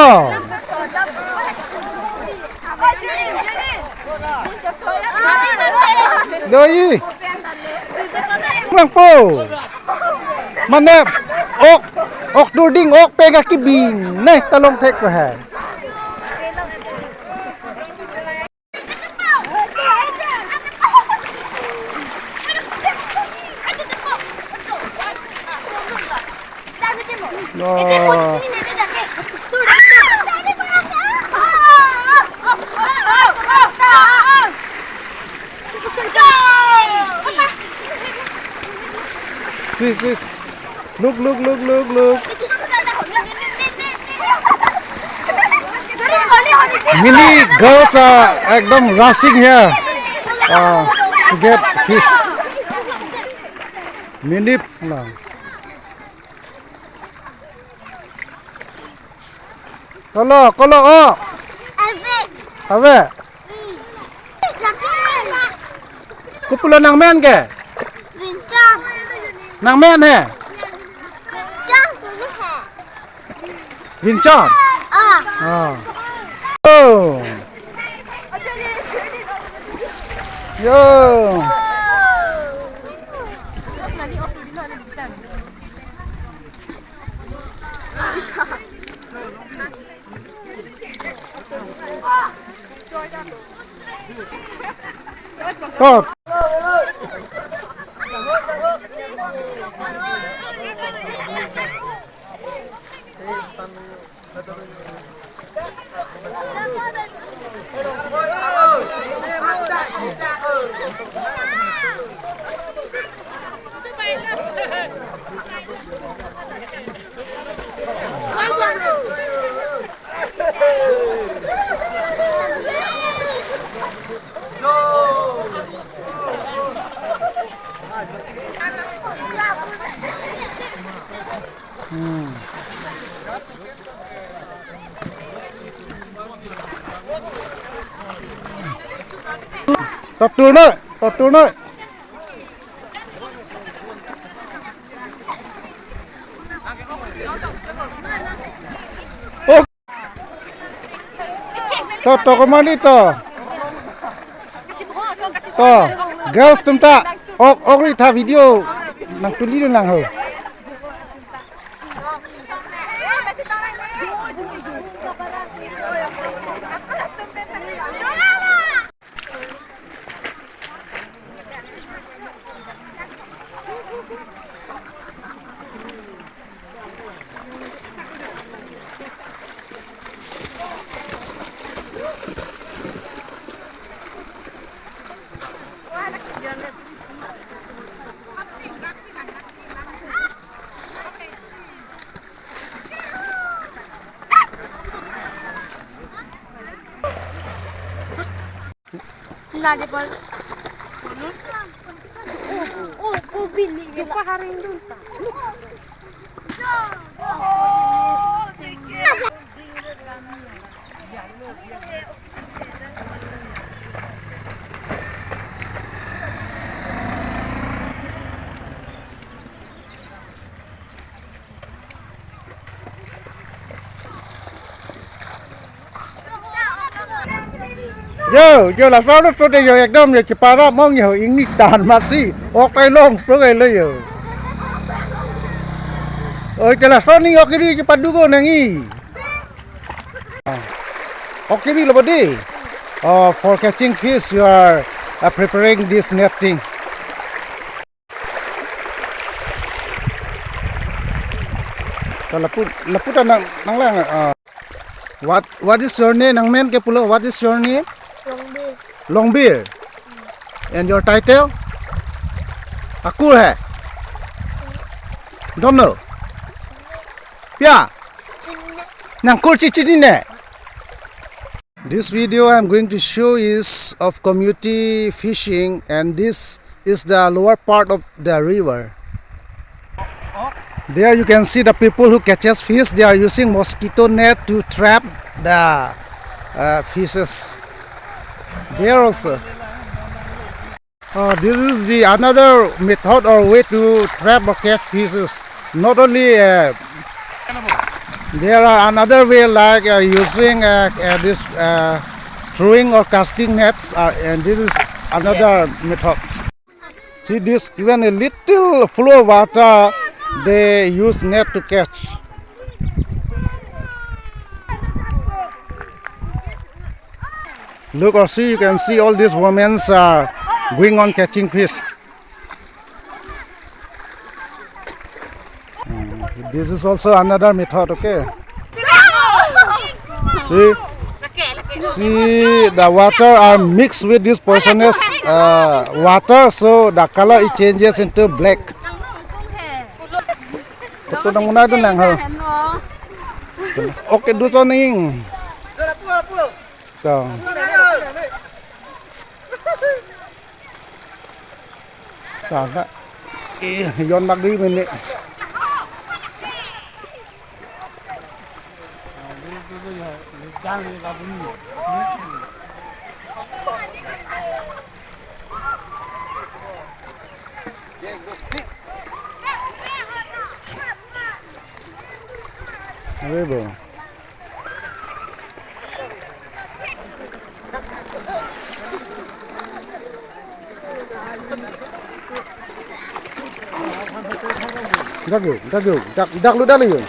no. Doi. Mang po. Manep. Ok duding ok pega kibin. Neh talong tek ko ha. No. Sis. Look. Many girls are एकदम rushing here to get fish. Many no. Kalau oh. Ave. Kupula nang men ke? Nang men he? Vincent. Oh. Yo. Tốt. Tập tuần đấy. Oh. To kemana to? To, girls tumta. Ok tha video nang tuli nang ho. Lalipol. Bili. Yung paharing dun. Giờ là sao đó số đây giờ एकदम giờ chỉ para mong nhiều ý nghĩ đàn mà đi ok tay long số này lấy giờ giờ là sao ní ok đi chỉ padu ko nangi ok đi là body for catching fish you are preparing this netting laput nang lang what is your name nang men ke pulo what is your name Longbeard. And your title? Aku hai. Don't know. Yeah. Nang kul cici ne. This video I'm going to show is of community fishing, and this is the lower part of the river. There you can see the people who catches fish. They are using mosquito net to trap the fishes. There also. This is the another method or way to trap or catch fishes. Not only There are another way like using this throwing or casting nets, and this is another method. See this, even a little flow of water, they use net to catch. Look or see, you can see all these women are going on catching fish. This is also another method, okay? See, the water are mixed with this poisonous water, so the color it changes into black. Ito nang muna doon lang, ha? Okay, do something. So. Sana. Yon magdi mình đấy. River. Dak lu dah liu.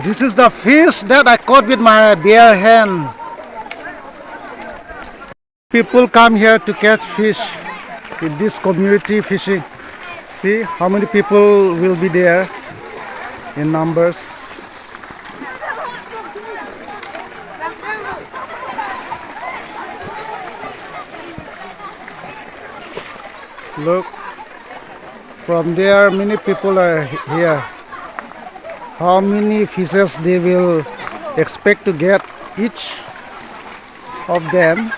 This is the fish that I caught with my bare hand. People come here to catch fish in this community fishing. See how many people will be there in numbers. Look, from there many people are here. How many fishes they will expect to get each of them.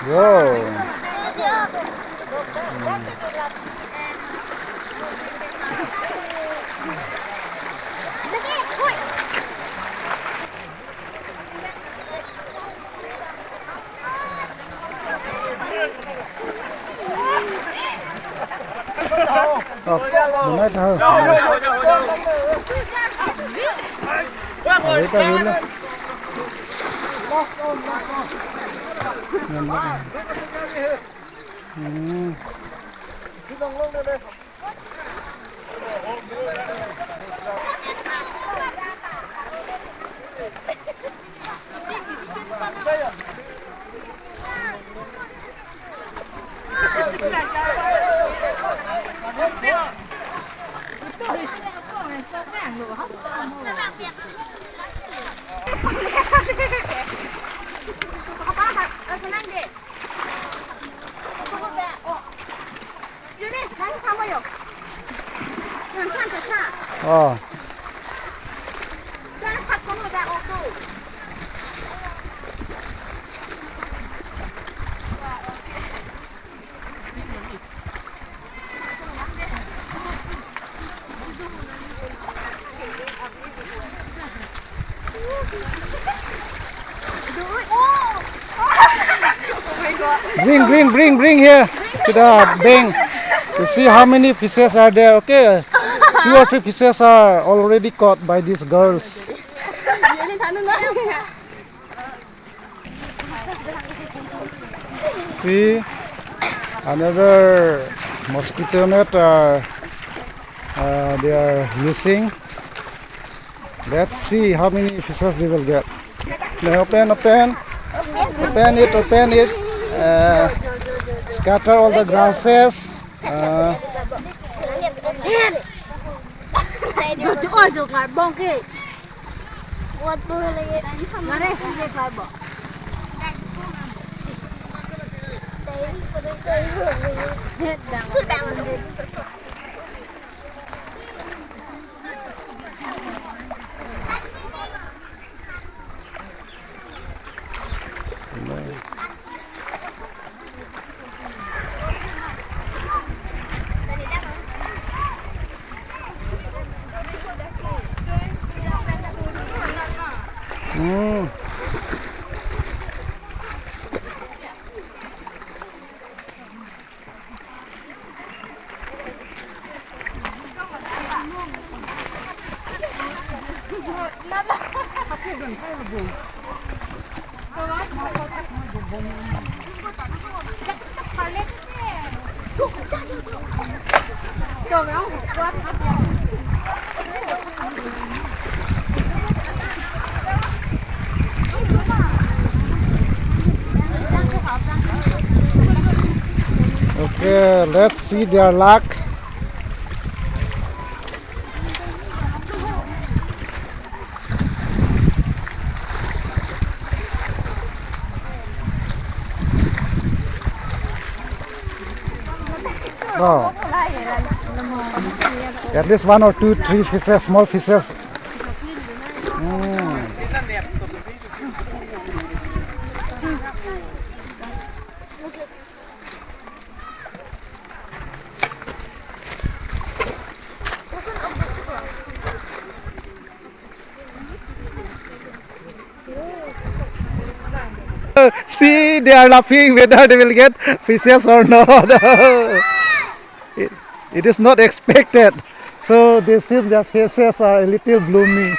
Whoa. Oh. Bring here to the bank to see how many fishes are there. Okay, 2 or 3 fishes are already caught by these girls. See, another mosquito net they are using. Let's see how many fishes they will get. Now open it. Scatter all the grasses. Mm. Okay, let's see their luck. Oh, at least 1 or 2, 3 fishes, small fishes. See, they are laughing whether they will get fishes or not. It is not expected. So they seem their faces are a little gloomy.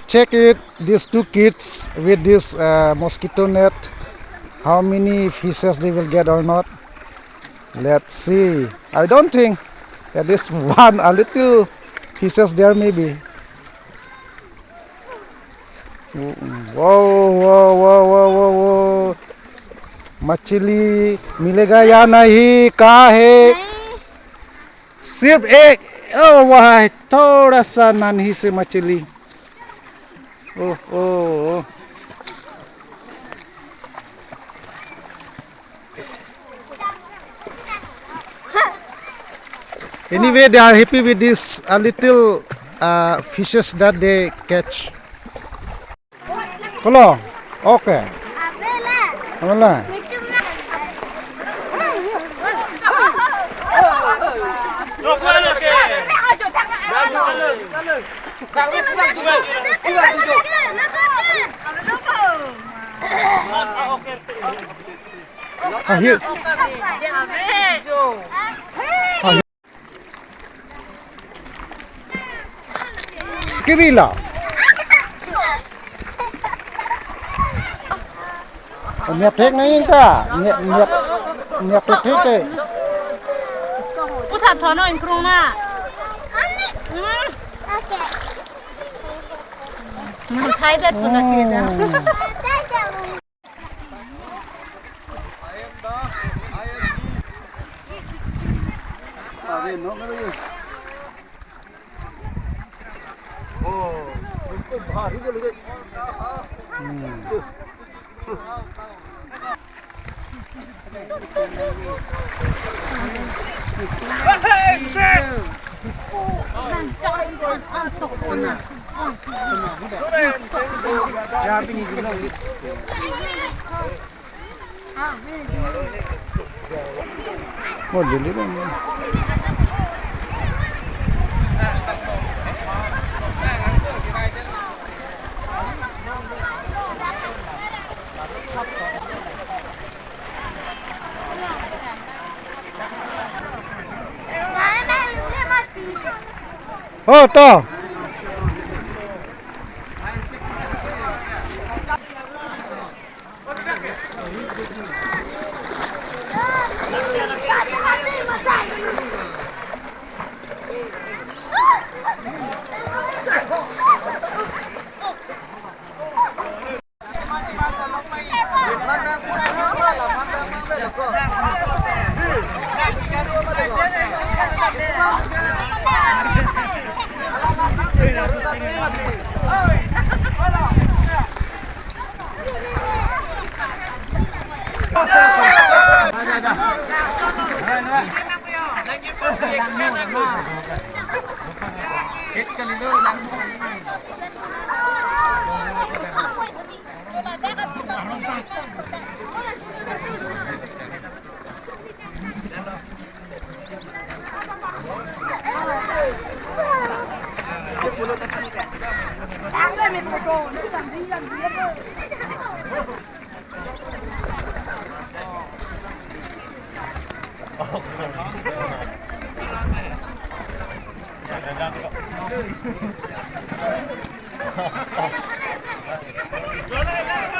Check it, these two kids with this mosquito net. How many fishes they will get or not? Let's see. I don't think that this one, a little fishes there maybe. Whoa, whoa, whoa, whoa, whoa, whoa. मछली मिलेगा या नहीं? कहाँ है? सिर्फ एक. Oh, वाह, थोड़ा सा नन्ही से मछली. Oh, oh, oh. Anyway, they are happy with this little fishes that they catch. Hello. Okay. Abela. Here. Kivila. Nhập thét này cả, nhập thét đấy. Út thằng thằng nó in kêu na. Mình thấy rất là kỳ đó. Oh, really? Oh, to.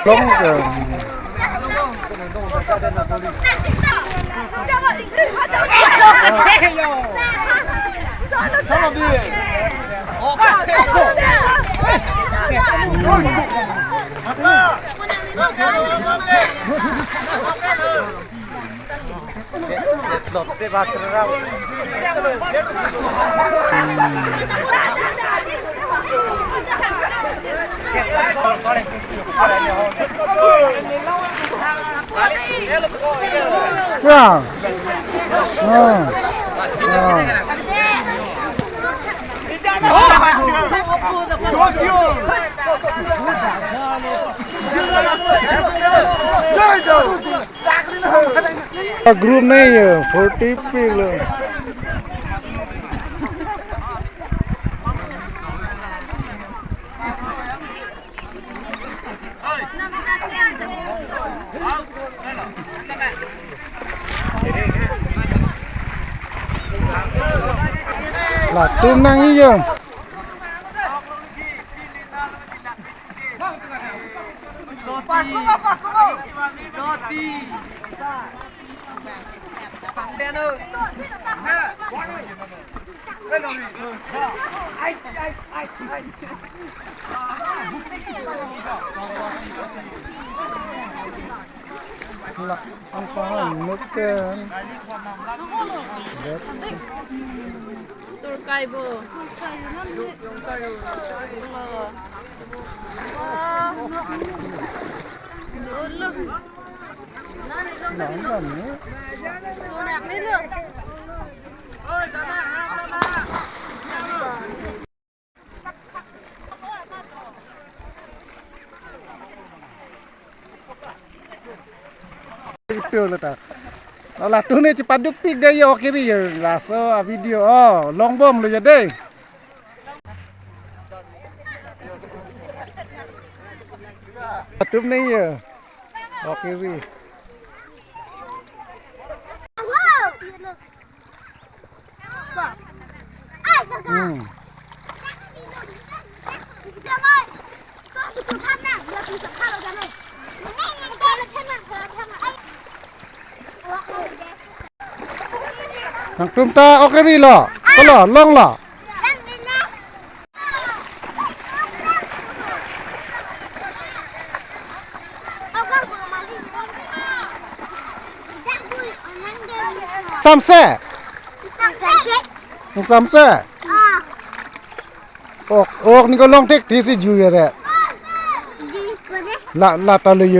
ลงเกินว้าวग्रुप नहीं है 40 kilo là tôm năng như vậy là ăn có nước Turkai bu. là tu này chỉ bắt được pic đây ok đi là so video long bom rồi đây tu này ok đi thằng chúng ta ok đi lọ có lọ long lọ xăm xe xăm xe ok okนี่ก็ลองเทคที่สิอยู่อย่างเงี้ยละละตะเลย